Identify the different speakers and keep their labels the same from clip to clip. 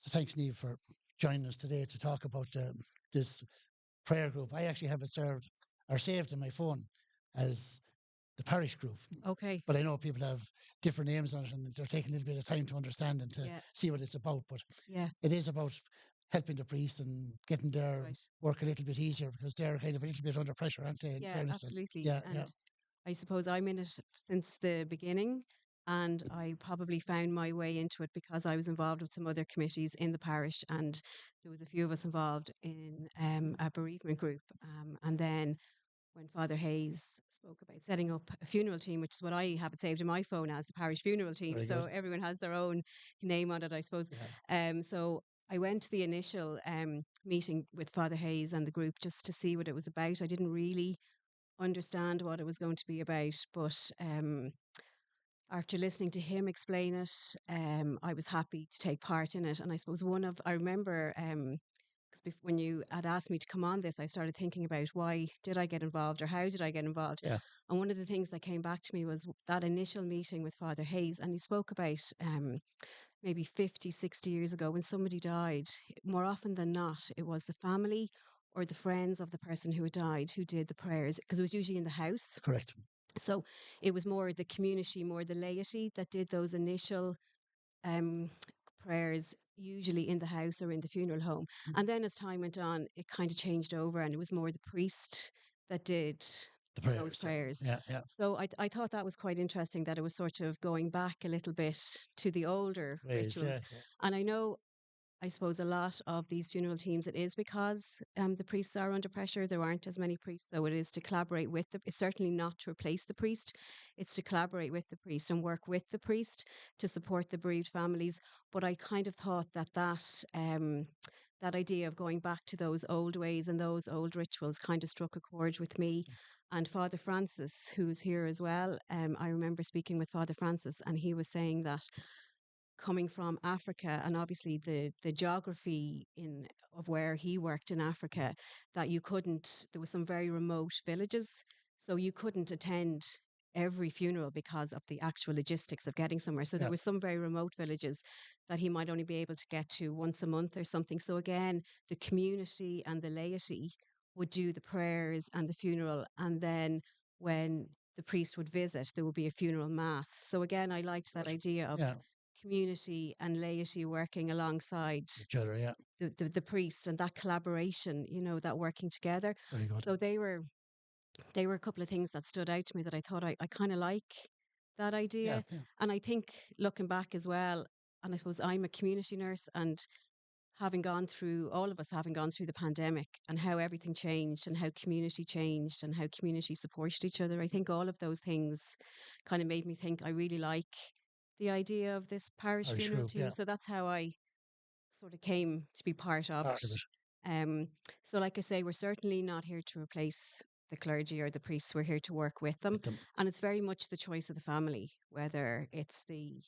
Speaker 1: thanks, Niamh, for joining us today to talk about this prayer group. I actually have it served or saved in my phone as the parish group.
Speaker 2: Okay.
Speaker 1: But I know people have different names on it, and they're taking a little bit of time to understand and to
Speaker 2: Yeah.
Speaker 1: see what it's about. But
Speaker 2: Yeah.
Speaker 1: it is about helping the priests and getting their
Speaker 2: Right.
Speaker 1: work a little bit easier, because they're kind of a little bit under pressure, aren't they? In
Speaker 2: Yeah,
Speaker 1: fairness, and
Speaker 2: absolutely.
Speaker 1: yeah, yeah,
Speaker 2: And I suppose I'm in it since the beginning, and I probably found my way into it because I was involved with some other committees in the parish, and there was a few of us involved in a bereavement group. And then when Father Hayes spoke about setting up a funeral team, which is what I have it saved in my phone as the Parish Funeral team.
Speaker 1: very
Speaker 2: So
Speaker 1: good.
Speaker 2: everyone has their own name on it, I suppose. So I went to the initial meeting with Father Hayes and the group just to see what it was about. I didn't really understand what it was going to be about, but after listening to him explain it, I was happy to take part in it. And I suppose I remember, because when you had asked me to come on this, I started thinking about why did I get involved or how did I get involved?
Speaker 1: Yeah,
Speaker 2: And one of the things that came back to me was that initial meeting with Father Hayes, and he spoke about maybe 50, 60 years ago when somebody died. More often than not, it was the family or the friends of the person who had died who did the prayers, because it was usually in the house.
Speaker 1: correct.
Speaker 2: So it was more the community, more the laity that did those initial um, prayers, usually in the house or in the funeral home.
Speaker 1: Mm.
Speaker 2: And then as time went on, it kind of changed over, and it was more the priest that did
Speaker 1: The
Speaker 2: those
Speaker 1: prayers.
Speaker 2: prayers.
Speaker 1: Yeah, yeah.
Speaker 2: So I thought that was quite interesting, that it was sort of going back a little bit to the older
Speaker 1: Ways.
Speaker 2: rituals.
Speaker 1: Yeah, yeah.
Speaker 2: And I suppose a lot of these funeral teams, it is because the priests are under pressure. There aren't as many priests, so it is to collaborate with it's certainly not to replace the priest. It's to collaborate with the priest and work with the priest to support the bereaved families. But I kind of thought that idea of going back to those old ways and those old rituals kind of struck a chord with me. And Father Francis, who's here as well, I remember speaking with Father Francis, and he was saying that coming from Africa, and obviously the geography in of where he worked in Africa, that there was some very remote villages, so you couldn't attend every funeral because of the actual logistics of getting somewhere. So there
Speaker 1: Yeah.
Speaker 2: were some very remote villages that he might only be able to get to once a month or something. So again, the community and the laity would do the prayers and the funeral, and then when the priest would visit, there would be a funeral mass. So again, I liked that
Speaker 1: Good.
Speaker 2: idea of
Speaker 1: Yeah,
Speaker 2: community and laity working alongside
Speaker 1: each other. Yeah,
Speaker 2: the priest, and that collaboration, that working together.
Speaker 1: very good.
Speaker 2: So they were a couple of things that stood out to me that I thought I kind of like that
Speaker 1: Yeah,
Speaker 2: idea.
Speaker 1: yeah.
Speaker 2: And I think looking back as well, and I suppose I'm a community nurse, and all of us having gone through the pandemic and how everything changed and how community changed and how community supported each other, I think all of those things kind of made me think I really like the idea of this parish
Speaker 1: Irish
Speaker 2: funeral
Speaker 1: group.
Speaker 2: team.
Speaker 1: Yeah,
Speaker 2: So that's how I sort of came to be part of
Speaker 1: part
Speaker 2: it.
Speaker 1: of it.
Speaker 2: Um, so, like I say, we're certainly not here to replace the clergy or the priests. We're here to work with them,
Speaker 1: With them.
Speaker 2: and it's very much the choice of the family, whether it's the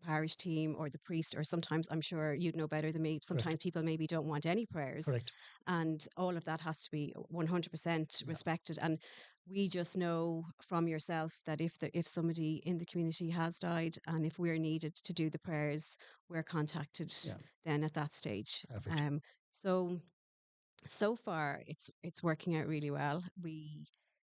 Speaker 2: parish team or the priest, or sometimes I'm sure you'd know better than me. Sometimes
Speaker 1: Correct.
Speaker 2: people maybe don't want any prayers,
Speaker 1: Correct.
Speaker 2: and all of that has to be 100%
Speaker 1: Yeah.
Speaker 2: respected. And we just know from yourself that if somebody in the community has died, and if we're needed to do the prayers, we're contacted
Speaker 1: Yeah.
Speaker 2: then at that stage.
Speaker 1: Perfect.
Speaker 2: So so far it's working out really well.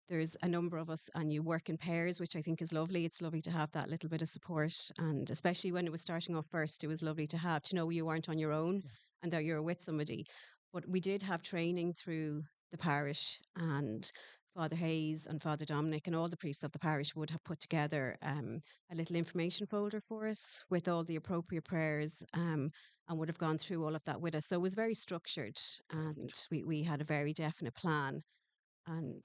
Speaker 2: There's a number of us, and you work in pairs, which I think is lovely. It's lovely to have that little bit of support, and especially when it was starting off first, it was lovely to know you weren't on your own
Speaker 1: Yeah.
Speaker 2: and that you were with somebody. But we did have training through the parish, and Father Hayes and Father Dominic and all the priests of the parish would have put together a little information folder for us with all the appropriate prayers, and would have gone through all of that with us. So it was very structured, and
Speaker 1: Perfect.
Speaker 2: we had a very definite plan. And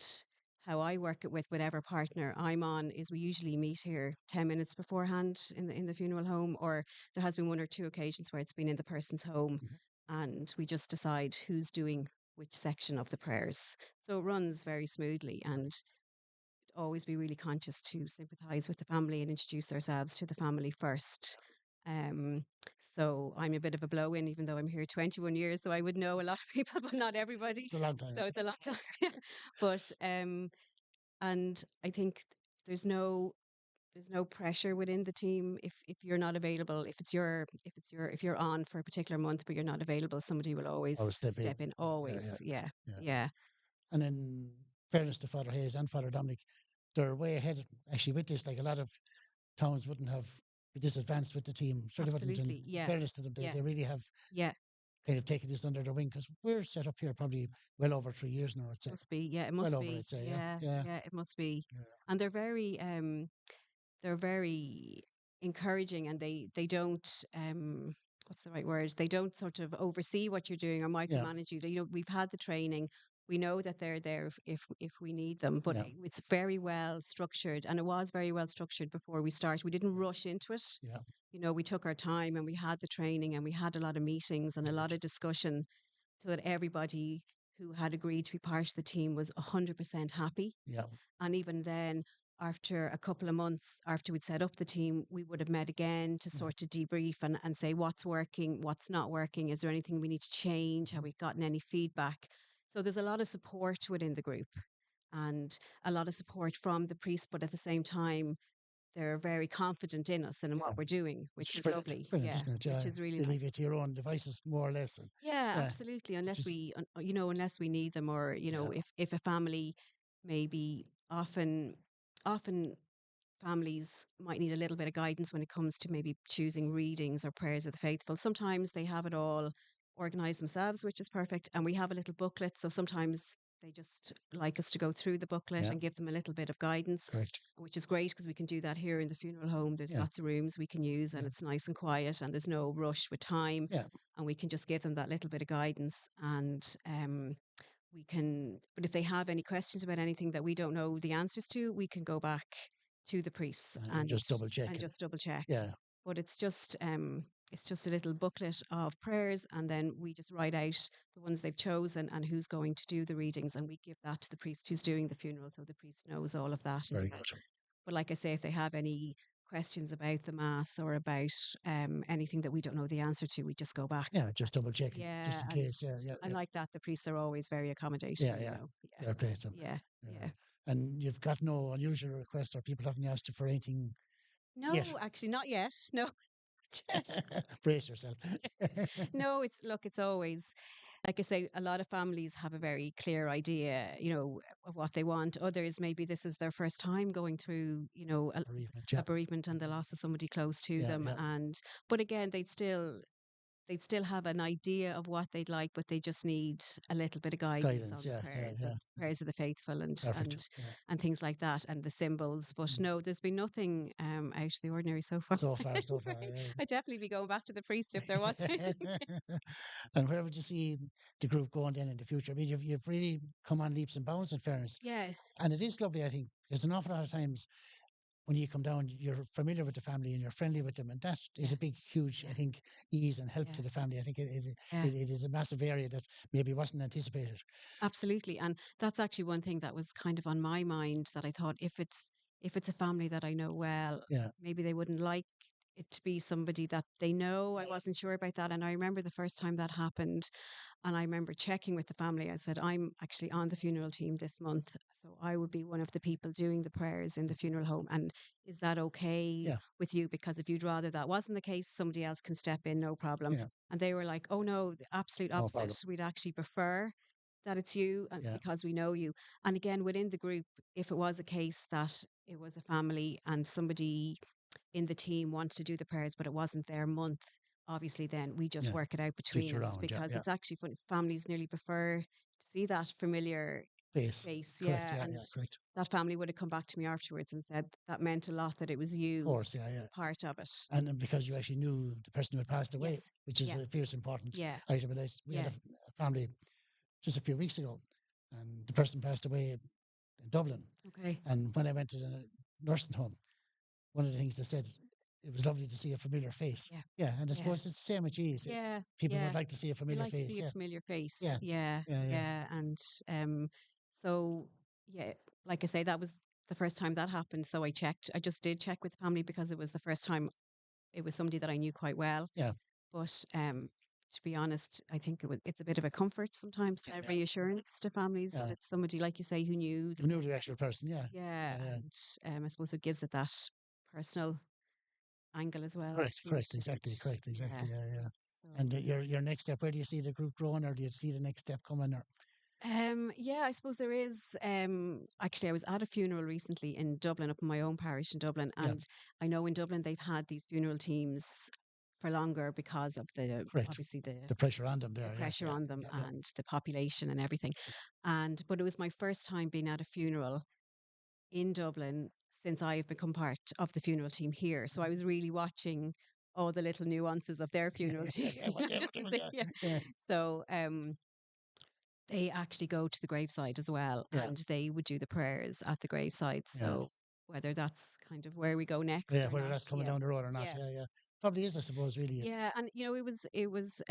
Speaker 2: how I work it with whatever partner I'm on is we usually meet here 10 minutes beforehand in the funeral home, or there has been one or two occasions where it's been in the person's home,
Speaker 1: Mhm.
Speaker 2: and we just decide who's doing which section of the prayers. So it runs very smoothly, and always be really conscious to sympathise with the family and introduce ourselves to the family first. Um, so I'm a bit of a blow-in, even though I'm here 21 years, so I would know a lot of people, but not everybody.
Speaker 1: It's a long time.
Speaker 2: So it's a long time. But and I think there's no there's no pressure within the team if you're not available, if you're on for a particular month but you're not available, somebody will always
Speaker 1: I was step in.
Speaker 2: step in.
Speaker 1: Yeah, yeah,
Speaker 2: Always, yeah,
Speaker 1: yeah.
Speaker 2: yeah,
Speaker 1: And in fairness to Father Hayes and Father Dominic, they're way ahead actually with this. Like a lot of towns wouldn't have this advanced with the team. Sure, they wouldn't. And
Speaker 2: absolutely,
Speaker 1: in
Speaker 2: yeah,
Speaker 1: fairness to them,
Speaker 2: yeah,
Speaker 1: they really have
Speaker 2: yeah.
Speaker 1: kind of taken this under their wing because we're set up here probably well over 3 years now. I'd say
Speaker 2: Must be, yeah, it
Speaker 1: well
Speaker 2: must
Speaker 1: over.
Speaker 2: be,
Speaker 1: I'd say yeah,
Speaker 2: yeah,
Speaker 1: yeah,
Speaker 2: yeah, it must be.
Speaker 1: yeah,
Speaker 2: And they're very encouraging, and they don't what's the right word, they don't sort of oversee what you're doing or
Speaker 1: yeah,
Speaker 2: micromanage you. We've had the training, we know that they're there if we need them, but
Speaker 1: yeah,
Speaker 2: it's very well structured, and it was very well structured before we started. We didn't rush into it.
Speaker 1: yeah.
Speaker 2: We took our time, and we had the training, and we had a lot of meetings and a
Speaker 1: Very
Speaker 2: lot
Speaker 1: good.
Speaker 2: of discussion, so that everybody who had agreed to be part of the team was 100% happy.
Speaker 1: Yeah,
Speaker 2: And even then, after a couple of months after we'd set up the team, we would have met again to
Speaker 1: yeah.
Speaker 2: sort of debrief and say what's working, what's not working. Is there anything we need to change? Have
Speaker 1: Mhm.
Speaker 2: we gotten any feedback? So there's a lot of support within the group, and a lot of support from the priest, but at the same time, they're very confident in us and in
Speaker 1: Yeah.
Speaker 2: what we're doing,
Speaker 1: Which
Speaker 2: which
Speaker 1: is
Speaker 2: is
Speaker 1: brilliant,
Speaker 2: lovely.
Speaker 1: brilliant,
Speaker 2: Yeah,
Speaker 1: isn't it?
Speaker 2: which
Speaker 1: Yeah,
Speaker 2: is really
Speaker 1: they leave you
Speaker 2: nice.
Speaker 1: to your own devices more or less. And
Speaker 2: Yeah,
Speaker 1: yeah,
Speaker 2: absolutely.
Speaker 1: which
Speaker 2: Unless
Speaker 1: is
Speaker 2: unless we need them, or
Speaker 1: yeah,
Speaker 2: if a family, maybe often families might need a little bit of guidance when it comes to maybe choosing readings or prayers of the faithful. Sometimes they have it all organized themselves, which is perfect. And we have a little booklet. So sometimes they just like us to go through the booklet
Speaker 1: yeah,
Speaker 2: and give them a little bit of guidance,
Speaker 1: correct.
Speaker 2: which is great because we can do that here in the funeral home. There's
Speaker 1: Yeah,
Speaker 2: lots of rooms we can use, and
Speaker 1: yeah,
Speaker 2: it's nice and quiet, and there's no rush with time.
Speaker 1: yeah,
Speaker 2: And we can just give them that little bit of guidance. And but if they have any questions about anything that we don't know the answers to, we can go back to the priests
Speaker 1: and just double check
Speaker 2: and
Speaker 1: it.
Speaker 2: just double check.
Speaker 1: Yeah,
Speaker 2: But it's just a little booklet of prayers, and then we just write out the ones they've chosen and who's going to do the readings, and we give that to the priest who's doing the funeral, so the priest knows all of that as
Speaker 1: very
Speaker 2: well.
Speaker 1: good.
Speaker 2: But like I say, if they have any questions about the mass or about anything that we don't know the answer to, we just go back.
Speaker 1: Yeah, just double check it just
Speaker 2: Yeah,
Speaker 1: in case. Yeah, yeah,
Speaker 2: and
Speaker 1: yeah,
Speaker 2: like that, the priests are always very
Speaker 1: yeah,
Speaker 2: accommodating.
Speaker 1: yeah.
Speaker 2: Yeah,
Speaker 1: Fair play to them.
Speaker 2: yeah,
Speaker 1: Yeah.
Speaker 2: yeah.
Speaker 1: And you've got no unusual requests or people haven't asked you for anything yet.
Speaker 2: No, actually, not yet. No, yet.
Speaker 1: Brace yourself.
Speaker 2: No. It's always, like I say, a lot of families have a very clear idea, of what they want. Others, maybe this is their first time going through,
Speaker 1: Bereavement,
Speaker 2: a
Speaker 1: yeah,
Speaker 2: bereavement and the loss of somebody close to
Speaker 1: yeah,
Speaker 2: them.
Speaker 1: yeah.
Speaker 2: But again, they'd still have an idea of what they'd like, but they just need a little bit of guidance
Speaker 1: Guidance,
Speaker 2: on the
Speaker 1: yeah, yeah,
Speaker 2: prayers
Speaker 1: yeah.
Speaker 2: and prayers of the faithful,
Speaker 1: Perfect. Yeah.
Speaker 2: and things like that, and the symbols. But
Speaker 1: Mm.
Speaker 2: no, there's been nothing out of the ordinary so far.
Speaker 1: So far, so far.
Speaker 2: I'd definitely be going back to the priest if there was.
Speaker 1: And where would you see the group going then in the future? I mean, you've really come on leaps and bounds in fairness.
Speaker 2: Yeah,
Speaker 1: And it is lovely, I think. There's an awful lot of times when you come down, you're familiar with the family and you're friendly with them. And that is
Speaker 2: yeah,
Speaker 1: a big, huge, I
Speaker 2: yeah,
Speaker 1: think, ease and help
Speaker 2: yeah,
Speaker 1: to the family. I think
Speaker 2: yeah.
Speaker 1: it is a massive area that maybe wasn't anticipated.
Speaker 2: Absolutely. And that's actually one thing that was kind of on my mind, that I thought, if it's a family that I know well,
Speaker 1: Yeah.
Speaker 2: maybe they wouldn't like it to be somebody that they know. I wasn't sure about that. And I remember the first time that happened, and I remember checking with the family. I said, I'm actually on the funeral team this month, so I would be one of the people doing the prayers in the funeral home. And is that okay
Speaker 1: Yeah.
Speaker 2: with you? Because if you'd rather that wasn't the case, somebody else can step in, no problem.
Speaker 1: Yeah.
Speaker 2: And they were like, oh no, the absolute
Speaker 1: No
Speaker 2: opposite.
Speaker 1: problem.
Speaker 2: We'd actually prefer that it's you,
Speaker 1: Yeah.
Speaker 2: because we know you. And again, within the group, if it was a case that it was a family and somebody in the team wants to do the prayers, but it wasn't their month, obviously then we just
Speaker 1: Yeah.
Speaker 2: work it out
Speaker 1: Switch
Speaker 2: between us,
Speaker 1: around. Yeah.
Speaker 2: because
Speaker 1: Yeah.
Speaker 2: it's actually funny. Families nearly prefer to see that familiar
Speaker 1: Face.
Speaker 2: face.
Speaker 1: Correct.
Speaker 2: Yeah.
Speaker 1: Yeah.
Speaker 2: And
Speaker 1: Yeah. Correct.
Speaker 2: that family would have come back to me afterwards and said that meant a lot, that it was
Speaker 1: Of
Speaker 2: you
Speaker 1: course. Yeah. Yeah.
Speaker 2: part of it.
Speaker 1: And then because you actually knew the person who had passed away,
Speaker 2: Yes.
Speaker 1: which is
Speaker 2: Yeah.
Speaker 1: a fierce important
Speaker 2: Yeah.
Speaker 1: item. And we had
Speaker 2: Yeah.
Speaker 1: a family just a few weeks ago, and the person passed away in Dublin.
Speaker 2: Okay.
Speaker 1: And when I went to the nursing home, one of the things they said, it was lovely to see a familiar face.
Speaker 2: Yeah.
Speaker 1: Yeah, and I
Speaker 2: Yeah.
Speaker 1: suppose it's the same with cheese.
Speaker 2: Yeah.
Speaker 1: People would
Speaker 2: Yeah.
Speaker 1: like to see a
Speaker 2: They
Speaker 1: familiar
Speaker 2: like to
Speaker 1: face.
Speaker 2: see a
Speaker 1: Yeah,
Speaker 2: familiar face.
Speaker 1: yeah,
Speaker 2: Yeah,
Speaker 1: yeah, yeah,
Speaker 2: yeah. And um, so yeah, like I say, that was the first time that happened. So I checked. I just did check with the family, because it was the first time it was somebody that I knew quite well.
Speaker 1: yeah,
Speaker 2: But to be honest, I think it's a bit of a comfort sometimes to have reassurance to families that
Speaker 1: yeah.
Speaker 2: it's somebody, like you say, who knew the
Speaker 1: You knew the actual person. Yeah,
Speaker 2: yeah,
Speaker 1: yeah, yeah.
Speaker 2: and I suppose it gives it that personal angle as well,
Speaker 1: Correct,
Speaker 2: doesn't it?
Speaker 1: correct,
Speaker 2: And
Speaker 1: exactly, correct,
Speaker 2: yeah,
Speaker 1: exactly. Yeah, yeah.
Speaker 2: so
Speaker 1: And your next step, where do you see the group growing, or do you see the next step coming? Or
Speaker 2: yeah, I suppose there is. Actually, I was at a funeral recently in Dublin, up in my own parish in Dublin,
Speaker 1: yeah,
Speaker 2: and I know in Dublin they've had these funeral teams for longer because of the
Speaker 1: correct.
Speaker 2: obviously
Speaker 1: The pressure on them
Speaker 2: the
Speaker 1: there. Yeah,
Speaker 2: pressure
Speaker 1: yeah,
Speaker 2: on them
Speaker 1: yeah, yeah.
Speaker 2: and the population and everything. And but it was my first time being at a funeral in Dublin since I've become part of the funeral team here. So I was really watching all the little nuances of their funeral
Speaker 1: Yeah,
Speaker 2: team,
Speaker 1: yeah, what they, what
Speaker 2: just
Speaker 1: they,
Speaker 2: to
Speaker 1: what
Speaker 2: see.
Speaker 1: they,
Speaker 2: Yeah.
Speaker 1: yeah,
Speaker 2: So they actually go to the graveside as well,
Speaker 1: yeah,
Speaker 2: and they would do the prayers at the graveside.
Speaker 1: yeah,
Speaker 2: So whether that's kind of where we go next
Speaker 1: yeah.
Speaker 2: or
Speaker 1: Whether
Speaker 2: not,
Speaker 1: that's coming
Speaker 2: yeah,
Speaker 1: down the road or not,
Speaker 2: yeah,
Speaker 1: yeah, yeah. Probably is, I suppose, really.
Speaker 2: yeah. And it was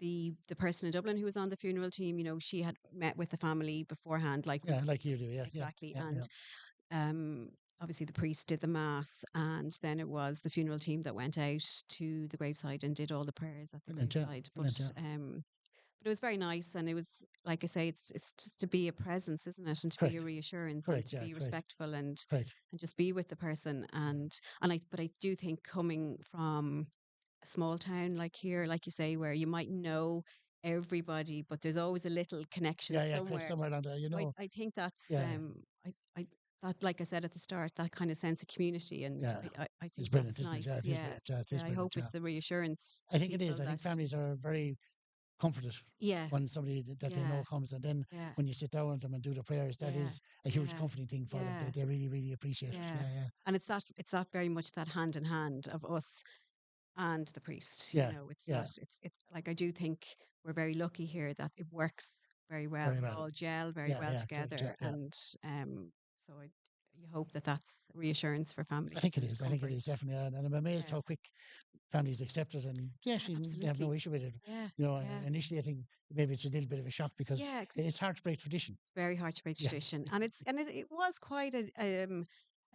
Speaker 2: the person in Dublin who was on the funeral team. She had met with the family beforehand, like we
Speaker 1: Yeah, like you do. Yeah, yeah,
Speaker 2: exactly,
Speaker 1: yeah, yeah.
Speaker 2: and um. Obviously, the priest did the mass, and then it was the funeral team that went out to the graveside and did all the prayers at the
Speaker 1: Brilliant, yeah,
Speaker 2: graveside. But
Speaker 1: brilliant, yeah.
Speaker 2: but it was very nice, and it was like I say, it's just to be a presence, isn't it, and to be a
Speaker 1: Correct,
Speaker 2: reassurance and
Speaker 1: correct,
Speaker 2: to
Speaker 1: yeah,
Speaker 2: be
Speaker 1: correct,
Speaker 2: respectful and
Speaker 1: correct.
Speaker 2: just be with the person.
Speaker 1: Yeah,
Speaker 2: But I do think coming from a small town like here, like you say, where you might know everybody, but there's always a little connection
Speaker 1: yeah, yeah, correct.
Speaker 2: somewhere.
Speaker 1: Somewhere down there,
Speaker 2: So I think that's
Speaker 1: yeah,
Speaker 2: I that, like I said at the start, that kind of sense of community, and
Speaker 1: yeah.
Speaker 2: I
Speaker 1: It's
Speaker 2: think
Speaker 1: brilliant,
Speaker 2: that's
Speaker 1: isn't it? Yeah,
Speaker 2: nice.
Speaker 1: it is
Speaker 2: Yeah,
Speaker 1: brilliant. Yeah, it is
Speaker 2: yeah. I
Speaker 1: brilliant.
Speaker 2: hope
Speaker 1: Yeah.
Speaker 2: it's a reassurance
Speaker 1: I
Speaker 2: to
Speaker 1: think it is.
Speaker 2: people
Speaker 1: I think
Speaker 2: that
Speaker 1: families are very comforted
Speaker 2: yeah,
Speaker 1: when somebody that they
Speaker 2: yeah,
Speaker 1: know comes, and then
Speaker 2: yeah,
Speaker 1: when you sit down with them and do the prayers, that
Speaker 2: yeah,
Speaker 1: is a huge
Speaker 2: yeah,
Speaker 1: comforting thing for them.
Speaker 2: yeah,
Speaker 1: They really, really appreciate it.
Speaker 2: yeah.
Speaker 1: Yeah, yeah,
Speaker 2: And it's that very much that hand in hand of us and the priest.
Speaker 1: yeah,
Speaker 2: It's
Speaker 1: yeah.
Speaker 2: that it's like I do think we're very lucky here that it works very well.
Speaker 1: Very
Speaker 2: We
Speaker 1: well.
Speaker 2: all gel very
Speaker 1: Yeah,
Speaker 2: well
Speaker 1: yeah, correct. Yeah,
Speaker 2: together,
Speaker 1: yeah.
Speaker 2: and so you hope that that's reassurance for
Speaker 1: I
Speaker 2: families
Speaker 1: think it
Speaker 2: and
Speaker 1: is. I think it
Speaker 2: comfort.
Speaker 1: is definitely, and I'm amazed
Speaker 2: Yeah,
Speaker 1: how quick families accept it, and
Speaker 2: yeah,
Speaker 1: they have no
Speaker 2: absolutely.
Speaker 1: issue with it.
Speaker 2: Yeah, yeah,
Speaker 1: Initially I think maybe it's a little bit of a shock because
Speaker 2: yeah.
Speaker 1: it's hard to break tradition.
Speaker 2: It's very hard to break
Speaker 1: Yeah,
Speaker 2: tradition, and it was quite a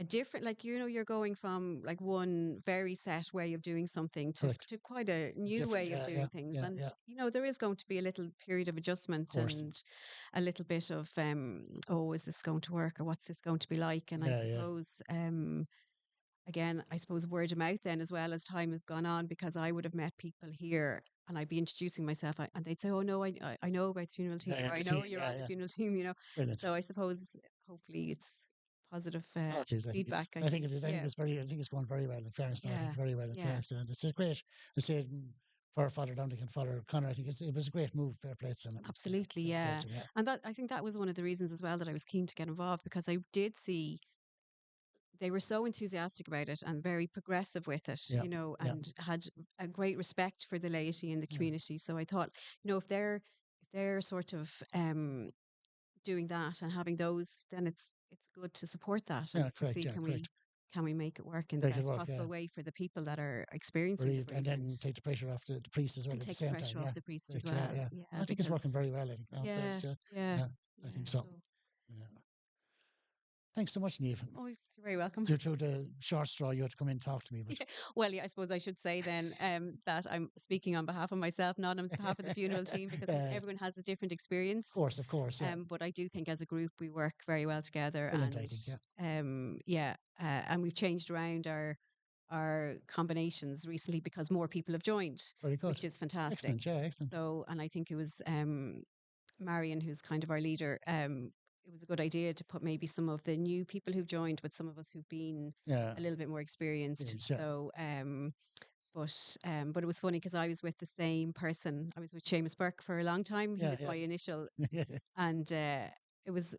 Speaker 2: different, like you're going from like one very set way of doing something to
Speaker 1: correct.
Speaker 2: quite a new
Speaker 1: Different.
Speaker 2: way of
Speaker 1: Yeah, yeah,
Speaker 2: doing things,
Speaker 1: yeah,
Speaker 2: and
Speaker 1: yeah.
Speaker 2: there is going to be a little period of
Speaker 1: Of
Speaker 2: adjustment
Speaker 1: course.
Speaker 2: and a little bit of oh, is this going to work, or what's this going to be like? And I
Speaker 1: Yeah, yeah.
Speaker 2: suppose again, I suppose word of mouth then as well as time has gone on, because I would have met people here and I'd be introducing myself, and they'd say, "Oh no, I know about the funeral team,
Speaker 1: Yeah, yeah.
Speaker 2: or I
Speaker 1: The
Speaker 2: know
Speaker 1: team.
Speaker 2: you're
Speaker 1: Yeah,
Speaker 2: on the
Speaker 1: yeah.
Speaker 2: funeral team."
Speaker 1: Brilliant.
Speaker 2: So I suppose hopefully it's positive
Speaker 1: Oh, it is. I think it's.
Speaker 2: feedback. I
Speaker 1: I think
Speaker 2: think,
Speaker 1: it is. I think
Speaker 2: yeah,
Speaker 1: it's very. I think it's going very well. In fairness, I think
Speaker 2: yeah,
Speaker 1: very well. In
Speaker 2: yeah.
Speaker 1: fairness, and it's a great. I said for Father Dominic and Father Connor, I think it was a great move. Fair play to them.
Speaker 2: Absolutely,
Speaker 1: Fair play
Speaker 2: yeah.
Speaker 1: to them. Yeah,
Speaker 2: And that I think that was one of the reasons as well that I was keen to get involved, because I did see they were so enthusiastic about it and very progressive with it,
Speaker 1: yeah, yeah,
Speaker 2: and had a great respect for the laity in the
Speaker 1: yeah.
Speaker 2: community. So I thought, if they're sort of doing that and having those, then it's good to support that and
Speaker 1: Yeah,
Speaker 2: to
Speaker 1: correct.
Speaker 2: see,
Speaker 1: Yeah, correct.
Speaker 2: can we make it work in the
Speaker 1: Make it
Speaker 2: best
Speaker 1: work. Yeah,
Speaker 2: possible way for the people that are experiencing the
Speaker 1: bereaved, and
Speaker 2: bereavement,
Speaker 1: then take the pressure off the priest as well
Speaker 2: and
Speaker 1: at the
Speaker 2: take the
Speaker 1: same time.
Speaker 2: pressure
Speaker 1: Yeah,
Speaker 2: off the priest as
Speaker 1: correct. Yeah,
Speaker 2: well.
Speaker 1: yeah.
Speaker 2: Yeah,
Speaker 1: I think it's working
Speaker 2: because
Speaker 1: very well. I think. In
Speaker 2: yeah,
Speaker 1: fairness, yeah,
Speaker 2: yeah,
Speaker 1: yeah. I
Speaker 2: yeah.
Speaker 1: think so.
Speaker 2: So,
Speaker 1: Yeah. Thanks so much, Niamh.
Speaker 2: oh, you're very welcome.
Speaker 1: Due to the short straw, you had to come in and talk to me, but
Speaker 2: Yeah. Well, yeah, I suppose I should say then that I'm speaking on behalf of myself, not on behalf of the funeral team, because
Speaker 1: of
Speaker 2: everyone has a different experience.
Speaker 1: course, yeah.
Speaker 2: But I do think as a group we work very well together,
Speaker 1: Brilliant, I
Speaker 2: and
Speaker 1: think. Yeah,
Speaker 2: yeah, and we've changed around our combinations recently because more people have joined,
Speaker 1: very good.
Speaker 2: which is fantastic.
Speaker 1: Excellent. Yeah, excellent.
Speaker 2: So, and I think it was Marion, who's kind of our leader. It was a good idea to put maybe some of the new people who've joined with some of us who've been
Speaker 1: Yeah,
Speaker 2: a little bit more experienced.
Speaker 1: yeah,
Speaker 2: So, but it was funny because I was with the same person. I was with Seamus Burke for a long time. He
Speaker 1: yeah,
Speaker 2: was
Speaker 1: yeah,
Speaker 2: my initial,
Speaker 1: yeah,
Speaker 2: and it was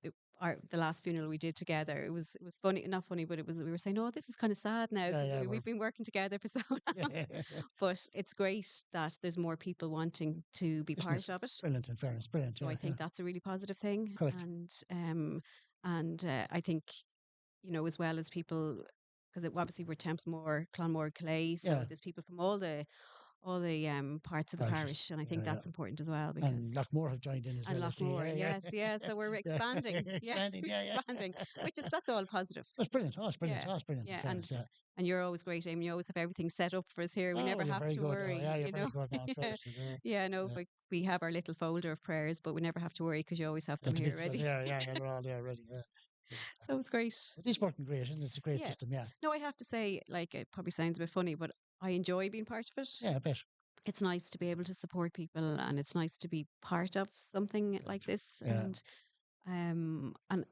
Speaker 2: the last funeral we did together. It was funny, not funny, but it was we were saying, oh, this is kind of sad now
Speaker 1: yeah,
Speaker 2: because
Speaker 1: yeah.
Speaker 2: we've been working together for so long.
Speaker 1: Yeah.
Speaker 2: But it's great that there's more people wanting to be
Speaker 1: Isn't it
Speaker 2: part of it.
Speaker 1: brilliant? In fairness, brilliant.
Speaker 2: So
Speaker 1: Yeah,
Speaker 2: I
Speaker 1: yeah.
Speaker 2: think that's a really positive thing,
Speaker 1: Correct.
Speaker 2: and I think as well as people, because obviously we're Templemore, Clonmore, Clay, so
Speaker 1: Yeah,
Speaker 2: there's people from all the parts of the
Speaker 1: parishes.
Speaker 2: parish, and I think
Speaker 1: Yeah, yeah.
Speaker 2: that's important as well
Speaker 1: And
Speaker 2: because
Speaker 1: Lockmore have joined in as
Speaker 2: and
Speaker 1: well. I see.
Speaker 2: Lochmore,
Speaker 1: Yeah, yeah,
Speaker 2: yes, yeah. So we're
Speaker 1: yeah.
Speaker 2: expanding, yeah,
Speaker 1: Expanding.
Speaker 2: we're
Speaker 1: Yeah, yeah.
Speaker 2: expanding, which is that's all positive,
Speaker 1: That's brilliant. Oh, it's brilliant.
Speaker 2: yeah,
Speaker 1: Oh, it's brilliant. In
Speaker 2: yeah,
Speaker 1: fairness, yeah.
Speaker 2: and you're always great, Amy. You always have everything set up for us here. We
Speaker 1: Oh,
Speaker 2: never
Speaker 1: you're
Speaker 2: have
Speaker 1: very
Speaker 2: to
Speaker 1: good. Oh,
Speaker 2: worry,
Speaker 1: yeah, you're very good now. In
Speaker 2: yeah,
Speaker 1: fairness, yeah,
Speaker 2: yeah. No,
Speaker 1: yeah.
Speaker 2: but we have our little folder of prayers, but we never have to worry because you always have them
Speaker 1: And to
Speaker 2: here
Speaker 1: get so
Speaker 2: ready.
Speaker 1: there, yeah, yeah, they're all there already. Yeah.
Speaker 2: So it's great.
Speaker 1: It is working great, isn't it? It's a great
Speaker 2: Yeah.
Speaker 1: system, yeah.
Speaker 2: No, I have to say, like, it probably sounds a bit funny, but I enjoy being part of it.
Speaker 1: Yeah, I bet.
Speaker 2: It's nice to be able to support people, and it's nice to be part of something like this.
Speaker 1: Yeah.
Speaker 2: And